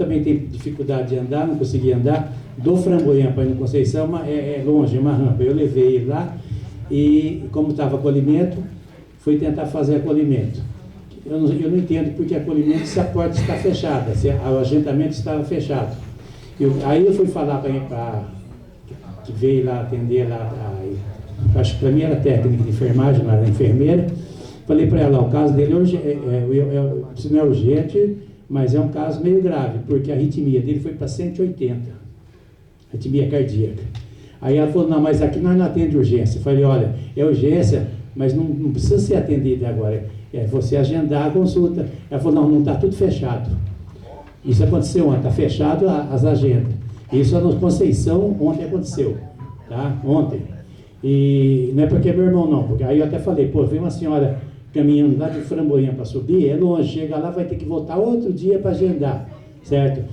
também tem dificuldade de andar, não conseguia andar, do Framboesa para ir no Conceição, é longe, uma rampa. Eu levei ele lá e, como estava acolhimento, fui tentar fazer acolhimento. Eu não entendo porque acolhimento se a porta está fechada, se o agendamento estava fechado. Aí eu fui falar para que veio lá atender, acho que para mim era técnica de enfermagem, não era enfermeira. Falei para ela, o caso dele isso não é urgente, mas é um caso meio grave, porque a arritmia dele foi para 180, arritmia cardíaca. Aí ela falou, não, mas aqui nós não atende urgência. Eu falei, olha, é urgência, mas não precisa ser atendida agora, é você agendar a consulta. Ela falou, não está tudo fechado. Isso aconteceu ontem, está fechado as agendas. Isso é no Conceição, ontem aconteceu, tá? Ontem. E não é porque é meu irmão não, porque aí eu até falei, pô, vem uma senhora caminhando lá de Framboesa para subir, é longe, chega lá, vai ter que voltar outro dia para agendar, certo?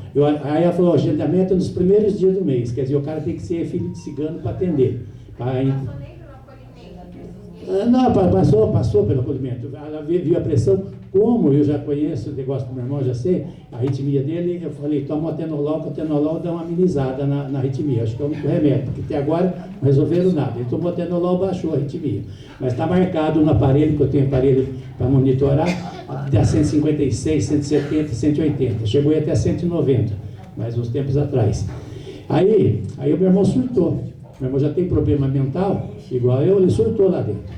Aí ela falou, agendamento nos primeiros dias do mês, quer dizer, o cara tem que ser filho de cigano para atender. Não, passou pelo acolhimento. Ela viu a pressão, como eu já conheço o negócio do meu irmão, já sei, a arritmia dele, eu falei, toma o atenolol, que o atenolol dá uma amenizada na arritmia, acho que é o único remédio, porque até agora não resolveram nada. Ele tomou atenolol, baixou a arritmia. Mas está marcado no aparelho, que eu tenho aparelho para monitorar, dá 156, 170, 180, chegou até 190, mas uns tempos atrás. Aí o meu irmão surtou. Meu irmão já tem problema mental, igual eu, ele surtou lá dentro.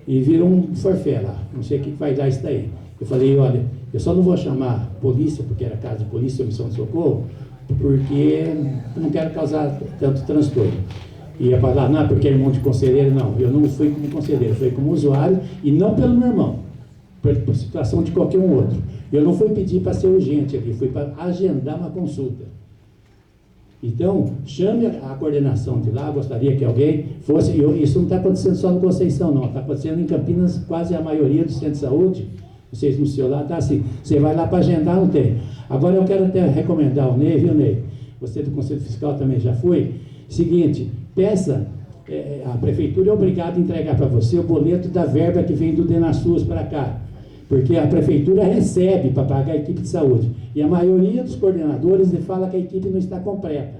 E virou um forfé lá, não sei o que vai dar isso daí. Eu falei, olha, eu só não vou chamar polícia, porque era casa de polícia, missão de socorro, porque não quero causar tanto transtorno. E ia falar, não, porque é irmão de conselheiro, não. Eu não fui como conselheiro, fui como usuário, e não pelo meu irmão, por situação de qualquer um outro. Eu não fui pedir para ser urgente aqui, fui para agendar uma consulta. Então, chame a coordenação de lá, gostaria que alguém fosse, isso não está acontecendo só no Conceição, não, está acontecendo em Campinas, quase a maioria do centro de saúde, vocês no seu lado, está assim, você vai lá para agendar, não tem. Agora eu quero até recomendar o Ney, viu, Ney? Você do Conselho Fiscal também já foi. Seguinte, peça, a Prefeitura é obrigada a entregar para você o boleto da verba que vem do DenaSUS para cá, porque a Prefeitura recebe para pagar a equipe de saúde. E a maioria dos coordenadores fala que a equipe não está completa.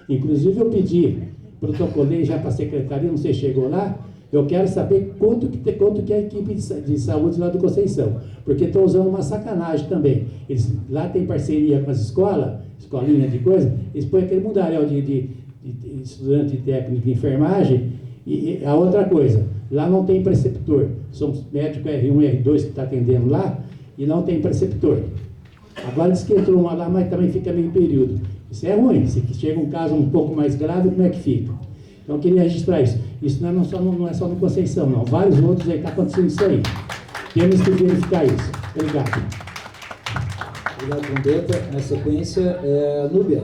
Inclusive eu pedi, protocolei já para a secretaria, não sei se chegou lá, eu quero saber quanto que é a equipe de saúde lá do Conceição, porque estão usando uma sacanagem também. Eles lá tem parceria com as escolinhas de coisa, eles põem aquele mundaréu de estudante técnico de enfermagem, e a outra coisa, lá não tem preceptor, são médicos R1 e R2 que está atendendo lá, e não tem preceptor. Agora diz que entrou uma lá, mas também fica meio período. Isso é ruim, se chega um caso um pouco mais grave, como é que fica? Então eu queria registrar isso. Isso não é só no Conceição, não. Vários outros aí está acontecendo isso aí. Temos que verificar isso. Obrigado. Obrigado, Gambetta. Na sequência é a Núbia.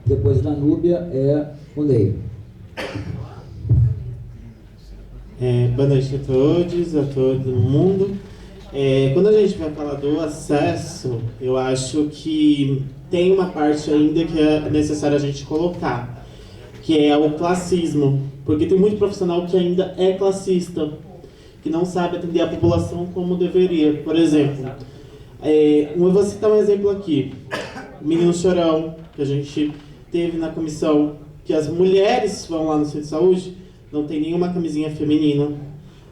Depois da Núbia é o Ney. Boa noite a todos, a todo mundo. Quando a gente vai falar do acesso, eu acho que tem uma parte ainda que é necessário a gente colocar, que é o classismo, porque tem muito profissional que ainda é classista, que não sabe atender a população como deveria. Por exemplo, eu vou citar um exemplo aqui, o Menino Chorão, que a gente teve na comissão, que as mulheres vão lá no centro de saúde, não tem nenhuma camisinha feminina,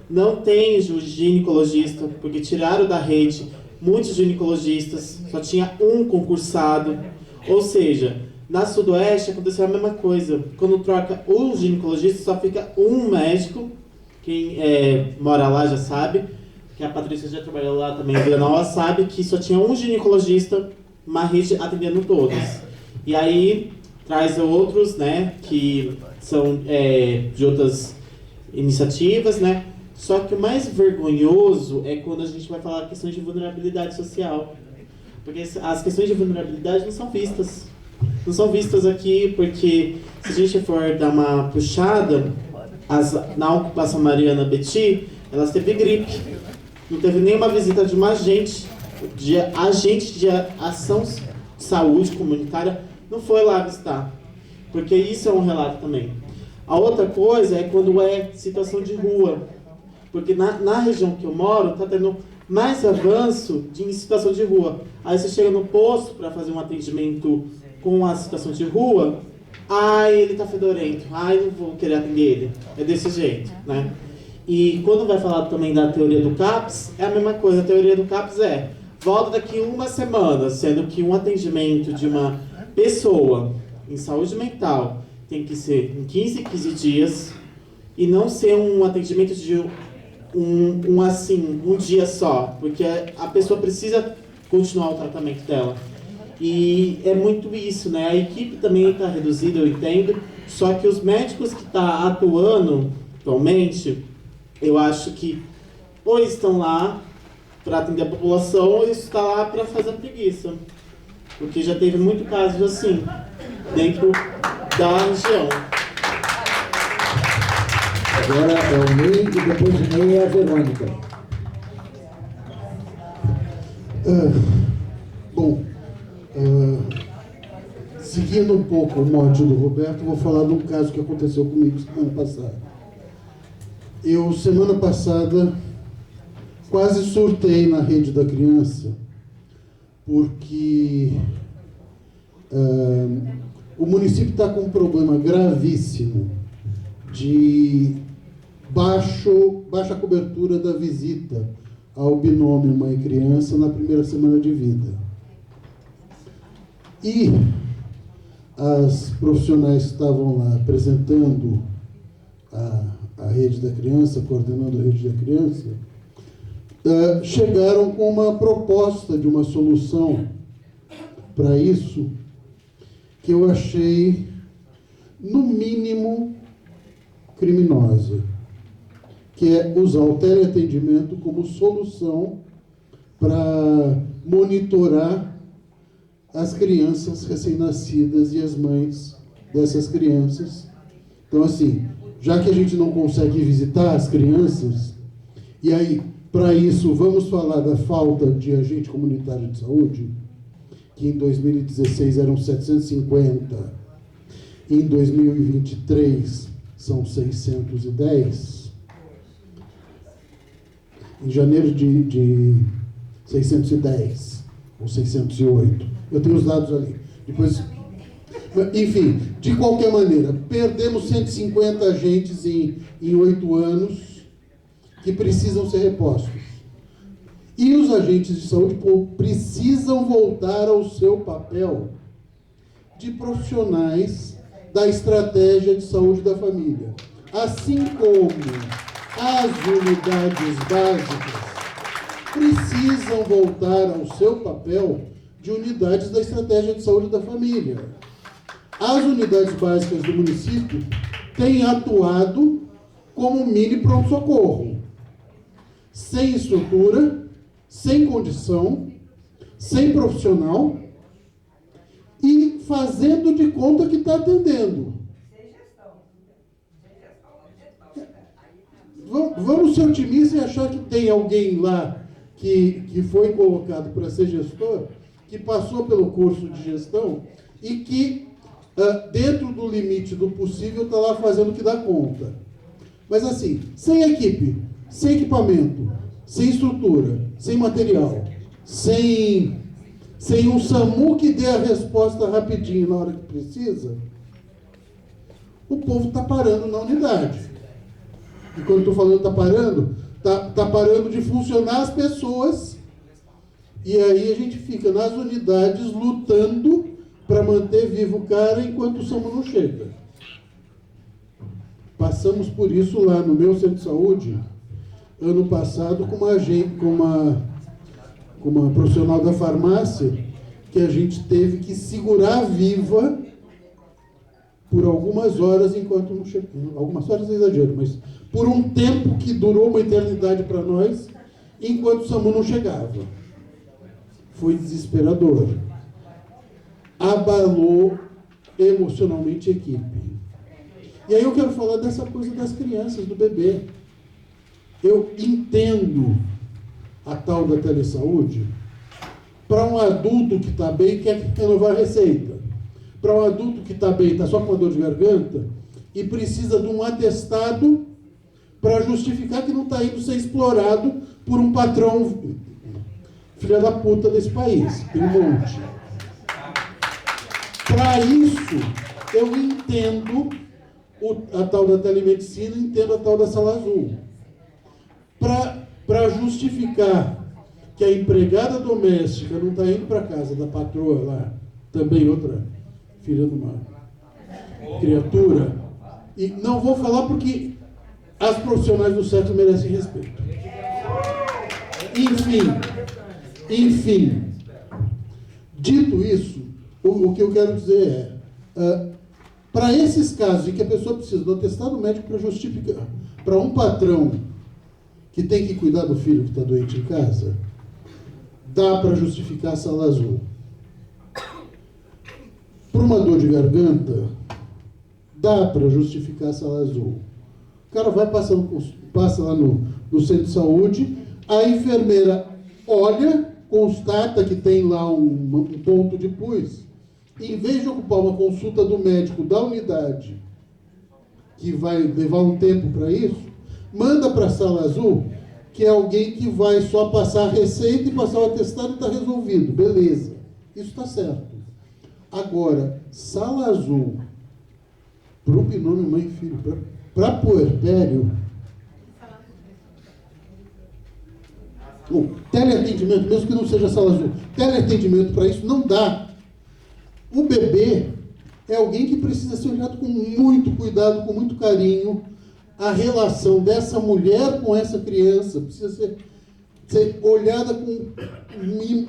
não tem ginecologista, porque tiraram da rede muitos ginecologistas, só tinha um concursado. Ou seja, na Sudoeste aconteceu a mesma coisa. Quando troca o ginecologista, só fica um médico. Quem mora lá já sabe, que a Patrícia já trabalhou lá também, em Vila Nova, sabe que só tinha um ginecologista, uma rede atendendo todos. E aí traz outros, né, que são de outras iniciativas, né? Só que o mais vergonhoso é quando a gente vai falar questões de vulnerabilidade social. Porque as questões de vulnerabilidade não são vistas. Não são vistas aqui porque, se a gente for dar uma puxada, na ocupação Mariana Betty, elas teve gripe. Não teve nenhuma visita de uma agente de ação de saúde comunitária, não foi lá visitar. Porque isso é um relato também. A outra coisa é quando é situação de rua. Porque na região que eu moro, está tendo mais avanço em situação de rua. Aí você chega no posto para fazer um atendimento com a situação de rua, ele tá fedorento, não vou querer atender ele. É desse jeito, né? E quando vai falar também da teoria do CAPS, é a mesma coisa. A teoria do CAPS volta daqui uma semana, sendo que um atendimento de uma pessoa em saúde mental tem que ser em 15 dias e não ser um atendimento de um dia só, porque a pessoa precisa continuar o tratamento dela. E é muito isso, né? A equipe também está reduzida, eu entendo, só que os médicos que estão atuando atualmente, eu acho que ou eles estão lá para atender a população, ou eles estão lá para fazer preguiça. Porque já teve muito casos assim, dentro da região. Agora é o Ney e depois de Ney é a Verônica. Seguindo um pouco o mote do Roberto, vou falar de um caso que aconteceu comigo semana passada. Eu, semana passada, quase surtei na Rede da Criança, porque o município está com um problema gravíssimo de baixa cobertura da visita ao binômio mãe e criança na primeira semana de vida. E as profissionais que estavam lá apresentando a Rede da Criança, coordenando a Rede da Criança, chegaram com uma proposta de uma solução para isso que eu achei, no mínimo, criminosa, que é usar o teleatendimento como solução para monitorar as crianças recém-nascidas e as mães dessas crianças. Então, assim, já que a gente não consegue visitar as crianças, e aí, para isso, vamos falar da falta de agente comunitário de saúde, que em 2016 eram 750, em 2023 são 610, em janeiro de 610, ou 608. Eu tenho os dados ali. Depois, enfim, de qualquer maneira, perdemos 150 agentes em 8 anos que precisam ser repostos. E os agentes de saúde precisam voltar ao seu papel de profissionais da estratégia de saúde da família. Assim como as unidades básicas precisam voltar ao seu papel de unidades da estratégia de saúde da família. As unidades básicas do município têm atuado como mini pronto-socorro, sem estrutura, sem condição, sem profissional e fazendo de conta que está atendendo. Vamos ser otimistas e achar que tem alguém lá que foi colocado para ser gestor, que passou pelo curso de gestão e que, dentro do limite do possível, está lá fazendo o que dá conta. Mas assim, sem equipe, sem equipamento, sem estrutura, sem material, sem um SAMU que dê a resposta rapidinho na hora que precisa, o povo está parando na unidade. E quando estou falando está parando, está parando de funcionar as pessoas, e aí a gente fica nas unidades lutando para manter vivo o cara enquanto o SAMU não chega. Passamos por isso lá no meu centro de saúde, ano passado, com uma profissional da farmácia, que a gente teve que segurar viva por algumas horas enquanto não chegou. Algumas horas é exagero, mas por um tempo que durou uma eternidade para nós, enquanto o SAMU não chegava. Foi desesperador. Abalou emocionalmente a equipe. E aí eu quero falar dessa coisa das crianças, do bebê. Eu entendo a tal da telesaúde para um adulto que está bem e quer renovar a receita. Para um adulto que está bem, está só com uma dor de garganta e precisa de um atestado para justificar que não está indo ser explorado por um patrão filha da puta desse país. Tem um monte. Para isso, eu entendo a tal da telemedicina, entendo a tal da sala azul. Para justificar que a empregada doméstica não está indo para casa da patroa lá, também outra filha de uma criatura, e não vou falar porque as profissionais do sexo merecem respeito. Enfim, dito isso, o que eu quero dizer para esses casos em que a pessoa precisa do atestado médico para justificar, para um patrão que tem que cuidar do filho que está doente em casa, dá para justificar a sala azul. Para uma dor de garganta, dá para justificar a sala azul. O cara passa lá no centro de saúde, a enfermeira olha, constata que tem lá um ponto de pus, e em vez de ocupar uma consulta do médico da unidade, que vai levar um tempo para isso, manda para a sala azul, que é alguém que vai só passar a receita e passar o atestado e está resolvido. Beleza. Isso está certo. Agora, sala azul, para o binômio mãe e filho, para puerpério, teleatendimento, mesmo que não seja sala azul, teleatendimento para isso não dá. O bebê é alguém que precisa ser olhado com muito cuidado, com muito carinho. A relação dessa mulher com essa criança precisa ser olhada com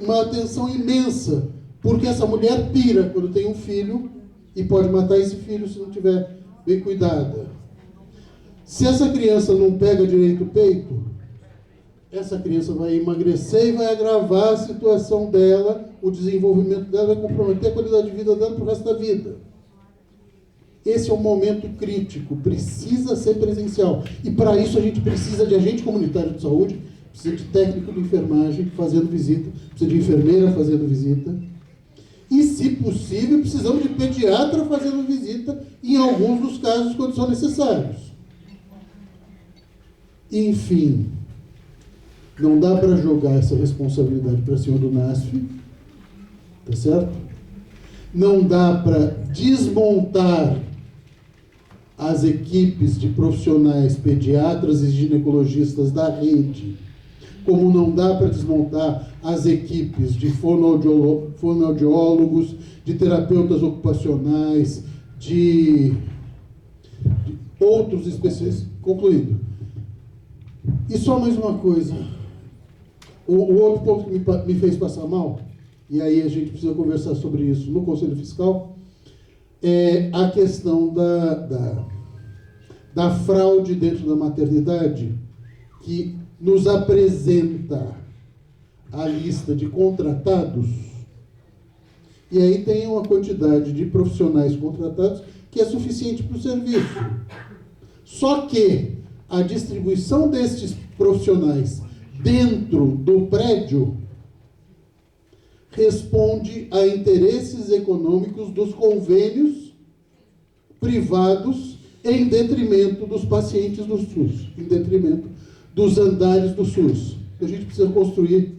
uma atenção imensa, porque essa mulher pira quando tem um filho e pode matar esse filho se não tiver bem cuidada. Se essa criança não pega direito o peito, essa criança vai emagrecer e vai agravar a situação dela, o desenvolvimento dela, vai comprometer a qualidade de vida dela para o resto da vida. Esse é um momento crítico, precisa ser presencial. E para isso a gente precisa de agente comunitário de saúde, precisa de técnico de enfermagem fazendo visita, precisa de enfermeira fazendo visita. E, se possível, precisamos de pediatra fazendo visita, em alguns dos casos, quando são necessários. Enfim, não dá para jogar essa responsabilidade para cima do NASF, tá certo? Não dá para desmontar as equipes de profissionais pediatras e ginecologistas da rede, como não dá para desmontar as equipes de fonoaudiólogos, de terapeutas ocupacionais, de outros especialistas. Concluindo. E só mais uma coisa. O outro ponto que me fez passar mal, e aí a gente precisa conversar sobre isso no Conselho Fiscal, é a questão da fraude dentro da maternidade, que nos apresenta a lista de contratados, e aí tem uma quantidade de profissionais contratados que é suficiente para o serviço. Só que a distribuição destes profissionais dentro do prédio responde a interesses econômicos dos convênios privados em detrimento dos pacientes do SUS, em detrimento dos andares do SUS. A gente precisa construir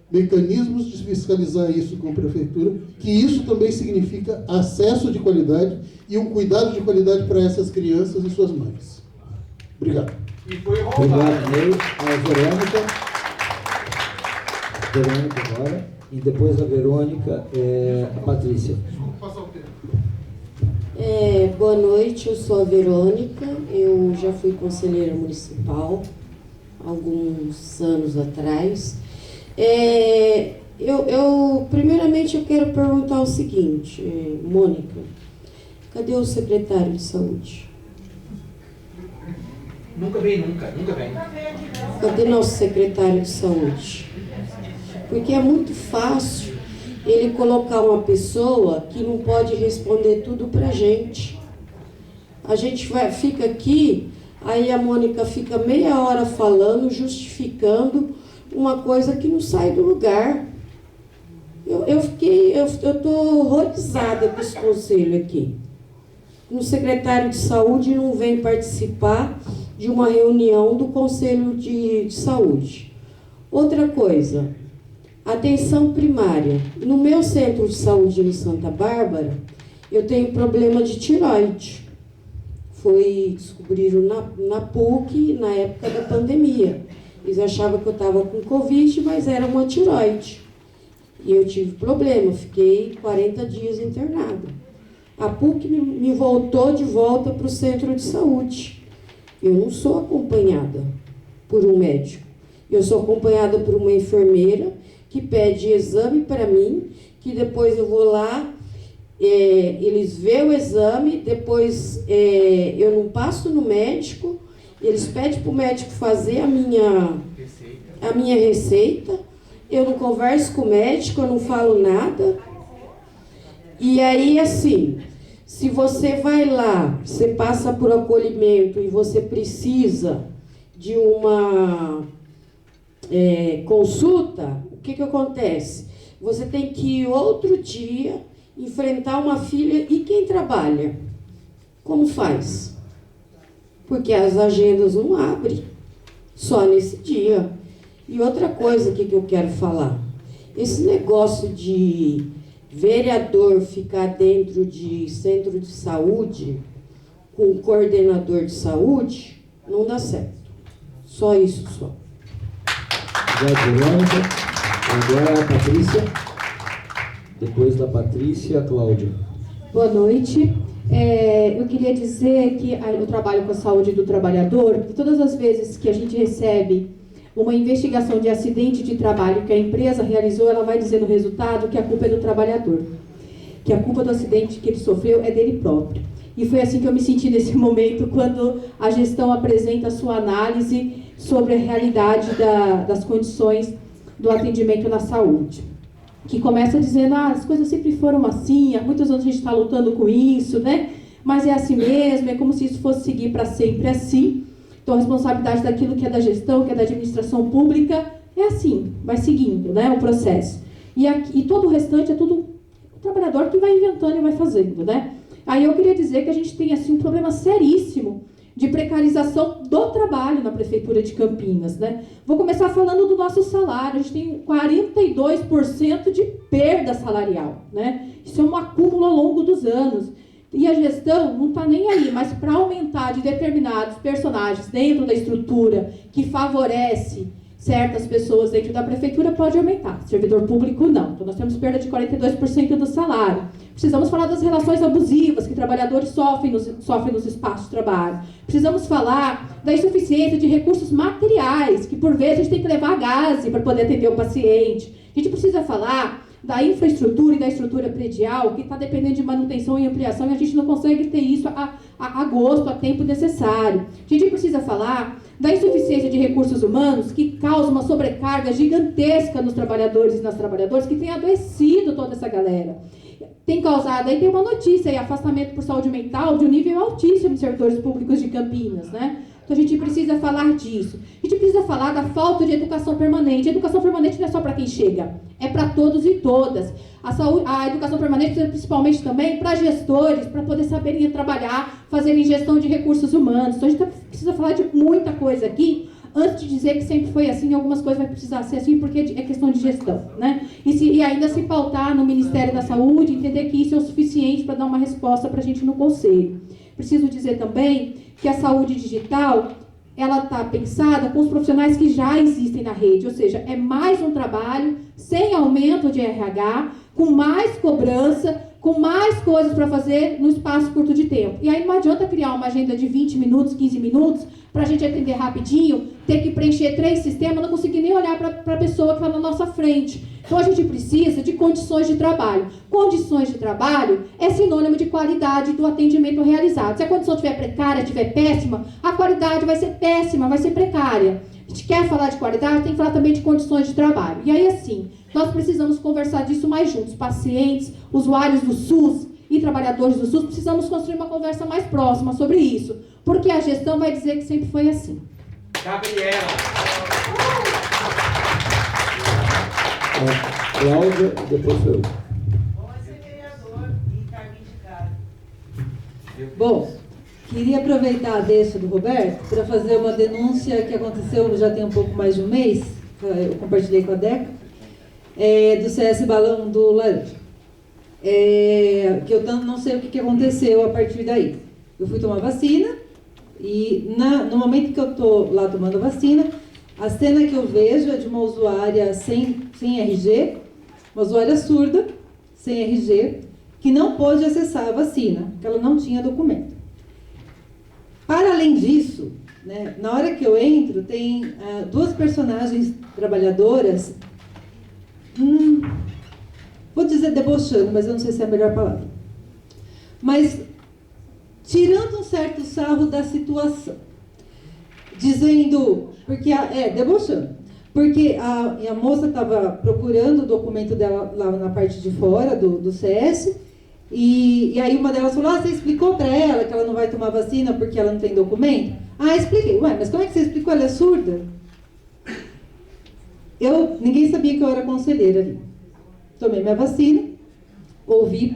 mecanismos de fiscalizar isso com a prefeitura, que isso também significa acesso de qualidade e um cuidado de qualidade para essas crianças e suas mães. Obrigado. E foi roubado. Obrigado, Ney. A Verônica agora, e depois da Verônica, a Patrícia. Boa noite, eu sou a Verônica, eu já fui conselheira municipal alguns anos atrás. Primeiramente eu quero perguntar o seguinte, Mônica, cadê o secretário de saúde? Nunca vem. Cadê nosso secretário de saúde? Porque é muito fácil ele colocar uma pessoa que não pode responder tudo pra gente. A gente fica aqui, aí a Mônica fica meia hora falando, justificando uma coisa que não sai do lugar. Eu estou horrorizada com esse conselho aqui. Um secretário de saúde não vem participar de uma reunião do Conselho de Saúde. Outra coisa, atenção primária. No meu centro de saúde em Santa Bárbara, eu tenho problema de tireoide. Descobriram na PUC, na época da pandemia. Eles achavam que eu estava com Covid, mas era uma tireoide. E eu tive problema, fiquei 40 dias internada. A PUC me voltou de volta para o centro de saúde. Eu não sou acompanhada por um médico. Eu sou acompanhada por uma enfermeira que pede exame para mim, que depois eu vou lá, eles veem o exame, depois eu não passo no médico, eles pedem para o médico fazer a minha receita, eu não converso com o médico, eu não falo nada. E aí, assim, se você vai lá, você passa por acolhimento e você precisa de uma consulta, o que acontece? Você tem que ir outro dia enfrentar uma filha. E quem trabalha? Como faz? Porque as agendas não abrem só nesse dia. E outra coisa que eu quero falar, esse negócio de vereador ficar dentro de centro de saúde com coordenador de saúde não dá certo. Só isso, só. Obrigado, Verônica. Agora a Patrícia. Depois da Patrícia, a Cláudia. Boa noite. Eu queria dizer que eu trabalho com a saúde do trabalhador e todas as vezes que a gente recebe uma investigação de acidente de trabalho que a empresa realizou, ela vai dizer no resultado que a culpa é do trabalhador, que a culpa do acidente que ele sofreu é dele próprio. E foi assim que eu me senti nesse momento, quando a gestão apresenta a sua análise sobre a realidade das condições do atendimento na saúde. Que começa dizendo, as coisas sempre foram assim, há muitos anos a gente está lutando com isso, né? Mas é assim mesmo, é como se isso fosse seguir para sempre assim. Então, a responsabilidade daquilo que é da gestão, que é da administração pública, é assim, vai seguindo, né, o processo. E todo o restante é tudo o trabalhador que vai inventando e vai fazendo, né? Aí eu queria dizer que a gente tem, assim, um problema seríssimo de precarização do trabalho na Prefeitura de Campinas, né? Vou começar falando do nosso salário. A gente tem 42% de perda salarial, né? Isso é um acúmulo ao longo dos anos. E a gestão não está nem aí, mas para aumentar de determinados personagens dentro da estrutura que favorece certas pessoas dentro da prefeitura, pode aumentar. Servidor público, não. Então, nós temos perda de 42% do salário. Precisamos falar das relações abusivas que trabalhadores sofrem nos espaços de trabalho. Precisamos falar da insuficiência de recursos materiais, que por vezes a gente tem que levar gás para poder atender o paciente. A gente precisa falar da infraestrutura e da estrutura predial, que está dependendo de manutenção e ampliação, e a gente não consegue ter isso a gosto, a tempo necessário. A gente precisa falar da insuficiência de recursos humanos, que causa uma sobrecarga gigantesca nos trabalhadores e nas trabalhadoras, que tem adoecido toda essa galera. Tem causado, aí tem uma notícia aí, afastamento por saúde mental de um nível altíssimo de servidores públicos de Campinas, né? Então a gente precisa falar disso. A gente precisa falar da falta de educação permanente. A educação permanente não é só para quem chega, é para todos e todas. A educação permanente precisa principalmente também para gestores, para poder saberem trabalhar, fazerem gestão de recursos humanos. Então a gente precisa falar de muita coisa aqui, antes de dizer que sempre foi assim, algumas coisas vai precisar ser assim, porque é questão de gestão, né? E ainda se pautar no Ministério da Saúde, entender que isso é o suficiente para dar uma resposta para a gente no Conselho. Preciso dizer também que a saúde digital, ela está pensada com os profissionais que já existem na rede, ou seja, é mais um trabalho sem aumento de RH, com mais cobrança, com mais coisas para fazer no espaço curto de tempo. E aí não adianta criar uma agenda de 20 minutos, 15 minutos, para a gente atender rapidinho, ter que preencher 3 sistemas, não conseguir nem olhar para a pessoa que está na nossa frente. Então a gente precisa de condições de trabalho. Condições de trabalho é sinônimo de qualidade do atendimento realizado. Se a condição estiver precária, estiver péssima, a qualidade vai ser péssima, vai ser precária. A gente quer falar de qualidade, tem que falar também de condições de trabalho. E aí, assim, nós precisamos conversar disso mais juntos. Pacientes, usuários do SUS e trabalhadores do SUS, precisamos construir uma conversa mais próxima sobre isso. Porque a gestão vai dizer que sempre foi assim. Gabriela. Cláudia, depois eu. Bom é ser vereador e cargo indicado. Bom, Queria aproveitar a deixa do Roberto para fazer uma denúncia que aconteceu já tem um pouco mais de um mês, eu compartilhei com a Deca, do CS Balão do Laranja. Que eu não sei o que aconteceu a partir daí. Eu fui tomar vacina e no momento que eu estou lá tomando a vacina, a cena que eu vejo é de uma usuária sem RG, uma usuária surda, sem RG, que não pôde acessar a vacina, porque ela não tinha documento. Para além disso, né, na hora que eu entro, tem duas personagens trabalhadoras, vou dizer debochando, mas eu não sei se é a melhor palavra. Mas tirando um certo sarro da situação. Dizendo, debochando. Porque a moça estava procurando o documento dela lá na parte de fora do CS, e aí uma delas falou, você explicou para ela que ela não vai tomar vacina porque ela não tem documento? Expliquei. Ué, mas como é que você explicou? Ela é surda? Ninguém sabia que eu era conselheira ali. Tomei minha vacina, ouvi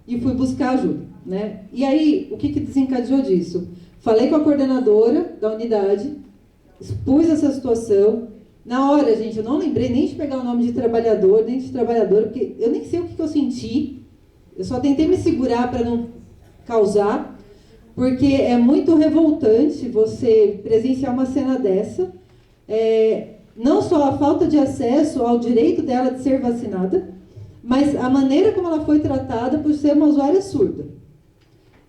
e fui buscar ajuda, né? E aí, o que desencadeou disso? Falei com a coordenadora da unidade, expus essa situação. Na hora, gente, eu não lembrei nem de pegar o nome de trabalhador, nem de trabalhadora, porque eu nem sei o que eu senti. Eu só tentei me segurar para não causar, porque é muito revoltante você presenciar uma cena dessa. Não só a falta de acesso ao direito dela de ser vacinada, mas a maneira como ela foi tratada por ser uma usuária surda.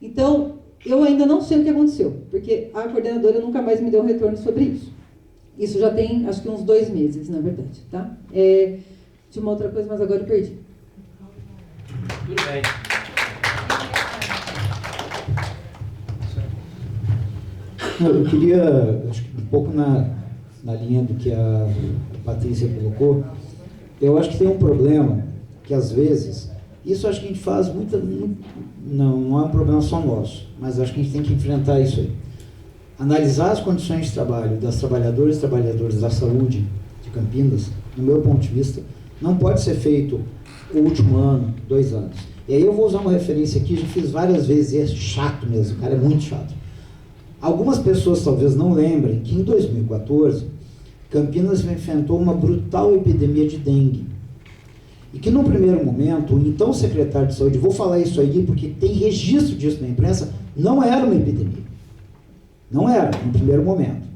Então, eu ainda não sei o que aconteceu, porque a coordenadora nunca mais me deu um retorno sobre isso. Isso já tem, acho que uns 2 meses, na verdade, tá? Tinha uma outra coisa, mas agora eu perdi. Tudo bem. Eu queria, acho que um pouco na linha do que a Patrícia colocou, eu acho que tem um problema que às vezes, isso acho que a gente faz não é um problema só nosso, mas acho que a gente tem que enfrentar isso aí. Analisar as condições de trabalho das trabalhadoras e trabalhadores da saúde de Campinas, no meu ponto de vista, não pode ser feito o último ano, 2 anos. E aí eu vou usar uma referência aqui, já fiz várias vezes, e é chato mesmo, cara, é muito chato. Algumas pessoas talvez não lembrem que em 2014, Campinas enfrentou uma brutal epidemia de dengue. E que no primeiro momento, o então secretário de saúde, vou falar isso aí porque tem registro disso na imprensa, não era uma epidemia. Não era, no primeiro momento.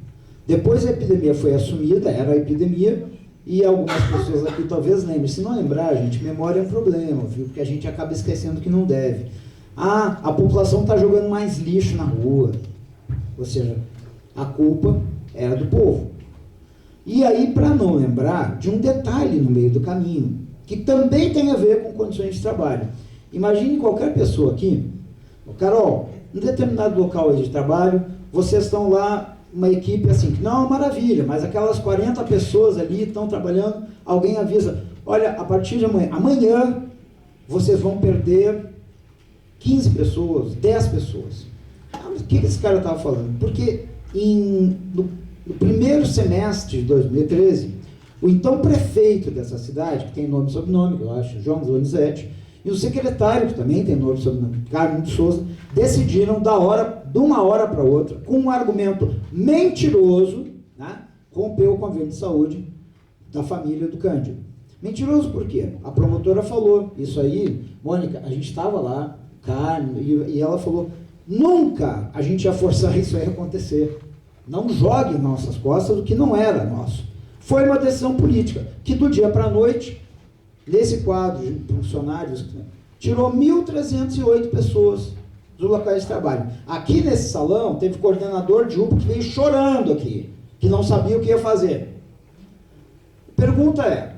Depois a epidemia foi assumida, era a epidemia, e algumas pessoas aqui talvez lembrem. Se não lembrar, gente, memória é um problema, viu? Porque a gente acaba esquecendo que não deve. A população está jogando mais lixo na rua. Ou seja, a culpa era do povo. E aí, para não lembrar de um detalhe no meio do caminho, que também tem a ver com condições de trabalho. Imagine qualquer pessoa aqui, Carol, em determinado local aí de trabalho, vocês estão lá, uma equipe assim, que não é uma maravilha, mas aquelas 40 pessoas ali estão trabalhando, alguém avisa, olha, a partir de amanhã vocês vão perder 15 pessoas, 10 pessoas. O que esse cara estava falando? Porque no primeiro semestre de 2013, o então prefeito dessa cidade, que tem nome e sobrenome, eu acho, João Donizete, e o secretário, que também tem nome e sobrenome, Carmen de Souza, decidiram de uma hora para outra, com um argumento mentiroso, né, romper o convênio de saúde da família do Cândido. Mentiroso por quê? A promotora falou, isso aí, Mônica, a gente estava lá, Carmen, e ela falou, nunca a gente ia forçar isso aí a acontecer. Não jogue nas nossas costas o que não era nosso. Foi uma decisão política, que do dia para a noite, nesse quadro de funcionários, tirou 1.308 pessoas dos locais de trabalho. Aqui nesse salão, teve coordenador de UPA que veio chorando aqui, que não sabia o que ia fazer. Pergunta é,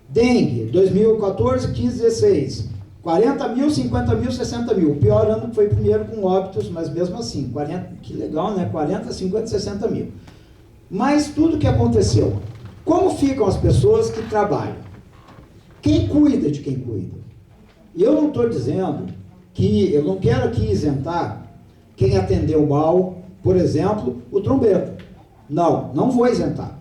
dengue, 2014, 15, 16, 40 mil, 50 mil, 60 mil. O pior ano foi o primeiro com óbitos, mas mesmo assim, 40, que legal, né? 40, 50, 60 mil. Mas tudo que aconteceu, como ficam as pessoas que trabalham? Quem cuida de quem cuida? E eu não estou dizendo que, eu não quero aqui isentar quem atendeu mal, por exemplo, o trombeta. Não vou isentar.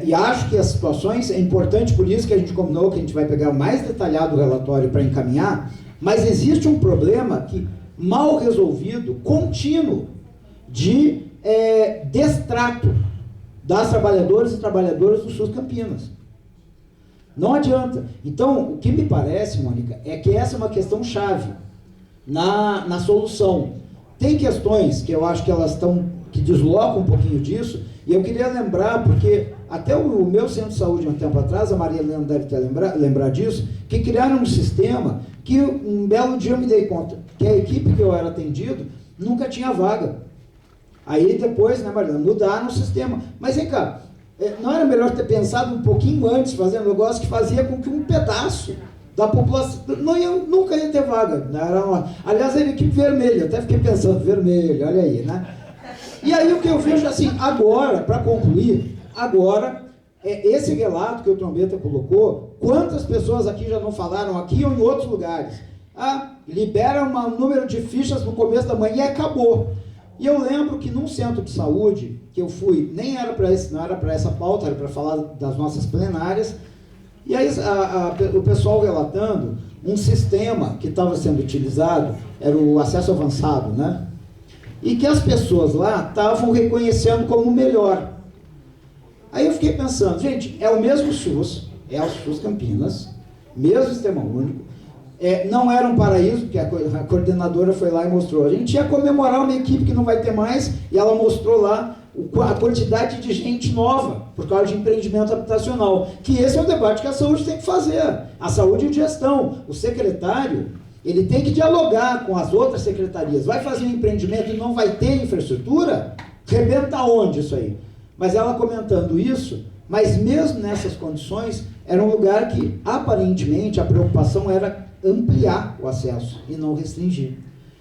E acho que as situações, é importante, por isso que a gente combinou que a gente vai pegar mais detalhado o relatório para encaminhar, mas existe um problema que mal resolvido, contínuo, de destrato das trabalhadoras e trabalhadoras do SUS Campinas. Não adianta. Então, o que me parece, Mônica, é que essa é uma questão chave na solução. Tem questões que eu acho que elas que deslocam um pouquinho disso, e eu queria lembrar, porque até o meu centro de saúde, um tempo atrás, a Maria Helena deve ter lembrar disso, que criaram um sistema que um belo dia eu me dei conta que a equipe que eu era atendido nunca tinha vaga. Aí depois, né, Maria Helena, mudaram o sistema. Mas vem cá, não era melhor ter pensado um pouquinho antes, fazendo um negócio que fazia com que um pedaço da população nunca ia ter vaga. Aliás, era equipe vermelha, até fiquei pensando, vermelho, olha aí, né? E aí o que eu vejo assim, agora, para concluir, esse relato que o Trombeta colocou, quantas pessoas aqui já não falaram, aqui ou em outros lugares? Libera um número de fichas no começo da manhã e acabou. E eu lembro que num centro de saúde, que eu fui, não era para essa pauta, era para falar das nossas plenárias, e aí o pessoal relatando um sistema que estava sendo utilizado, era o acesso avançado, né? E que as pessoas lá estavam reconhecendo como melhor. Aí eu fiquei pensando, gente, é o mesmo SUS, é o SUS Campinas, mesmo sistema único, não era um paraíso, porque a coordenadora foi lá e mostrou. A gente ia comemorar uma equipe que não vai ter mais, e ela mostrou lá a quantidade de gente nova, por causa de empreendimento habitacional, que esse é o debate que a saúde tem que fazer, a saúde e gestão. O secretário, ele tem que dialogar com as outras secretarias. Vai fazer um empreendimento e não vai ter infraestrutura? Rebenta onde isso aí? Mas ela comentando isso, mas mesmo nessas condições, era um lugar que, aparentemente, a preocupação era ampliar o acesso e não restringir.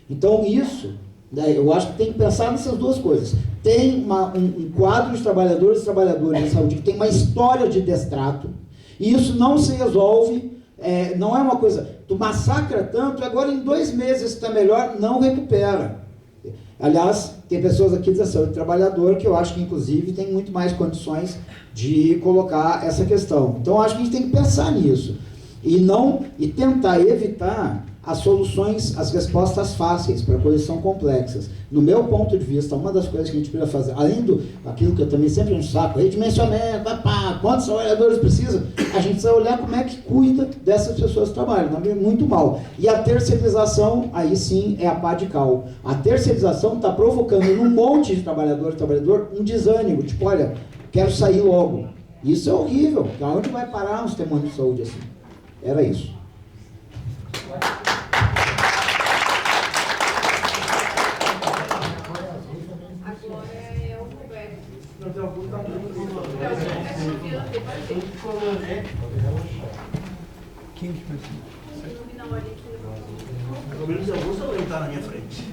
Então, isso, eu acho que tem que pensar nessas duas coisas. Tem um quadro de trabalhadores e trabalhadoras da saúde que tem uma história de destrato, e isso não se resolve, não é uma coisa, tu massacra tanto, agora em 2 meses está melhor, não recupera. Aliás, tem pessoas aqui da saúde trabalhadora que eu acho que, inclusive, tem muito mais condições de colocar essa questão. Então, acho que a gente tem que pensar nisso. E tentar evitar as soluções, as respostas fáceis para coisas que são complexas. No meu ponto de vista, uma das coisas que a gente precisa fazer, além daquilo que eu também sempre encho o saco, redimensionamento, quantos trabalhadores precisa, a gente precisa olhar como é que cuida dessas pessoas que trabalham, também muito mal. E a terceirização, aí sim, é a pá de cal. A terceirização está provocando num monte de trabalhador um desânimo, tipo, olha, quero sair logo. Isso é horrível, aonde vai parar um sistema de saúde assim? Era isso. Quem que vai ser? Pelo menos eu vou estar na minha frente.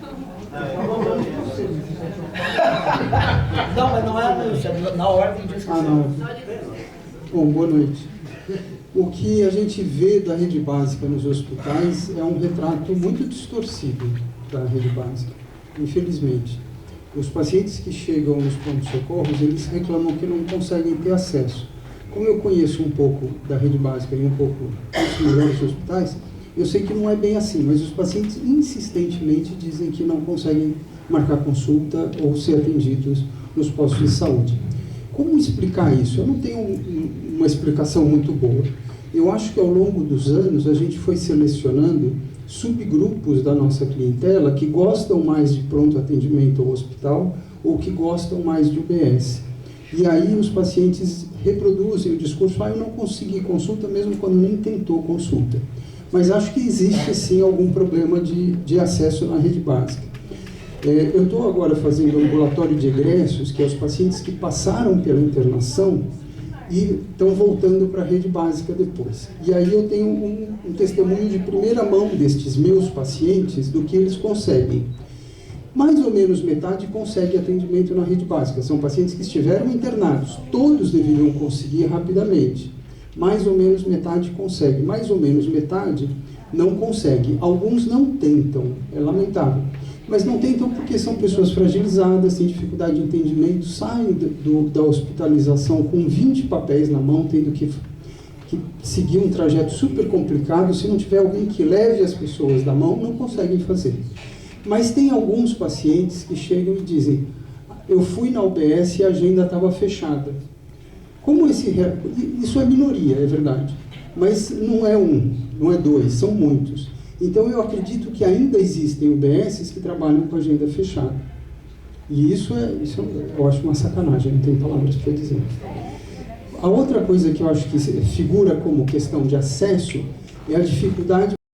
Não, mas não é na ordem de inscrição. Não. Bom, boa noite. O que a gente vê da rede básica nos hospitais é um retrato muito distorcido da rede básica, infelizmente. Os pacientes que chegam nos pronto-socorros, eles reclamam que não conseguem ter acesso. Como eu conheço um pouco da rede básica e um pouco dos melhores hospitais, eu sei que não é bem assim, mas os pacientes insistentemente dizem que não conseguem marcar consulta ou ser atendidos nos postos de saúde. Como explicar isso? Eu não tenho uma explicação muito boa. Eu acho que ao longo dos anos a gente foi selecionando subgrupos da nossa clientela que gostam mais de pronto atendimento ao hospital ou que gostam mais de UBS. E aí os pacientes reproduzem o discurso, eu não consegui consulta mesmo quando nem tentou consulta. Mas acho que existe sim algum problema de acesso na rede básica. Eu estou agora fazendo um ambulatório de egressos, que é os pacientes que passaram pela internação e estão voltando para a rede básica depois. E aí eu tenho um testemunho de primeira mão destes meus pacientes do que eles conseguem. Mais ou menos metade consegue atendimento na rede básica. São pacientes que estiveram internados. Todos deveriam conseguir rapidamente. Mais ou menos metade consegue. Mais ou menos metade não consegue. Alguns não tentam. É lamentável. Mas não tentam porque são pessoas fragilizadas, têm dificuldade de entendimento, saem da hospitalização com 20 papéis na mão, tendo que seguir um trajeto super complicado. Se não tiver alguém que leve as pessoas da mão, não conseguem fazer. Mas tem alguns pacientes que chegam e dizem, eu fui na UBS e a agenda estava fechada. Como isso é minoria, é verdade, mas não é um, não é dois, são muitos. Então eu acredito que ainda existem UBSs que trabalham com agenda fechada. E isso eu acho uma sacanagem, não tenho palavras para dizer. A outra coisa que eu acho que figura como questão de acesso é a dificuldade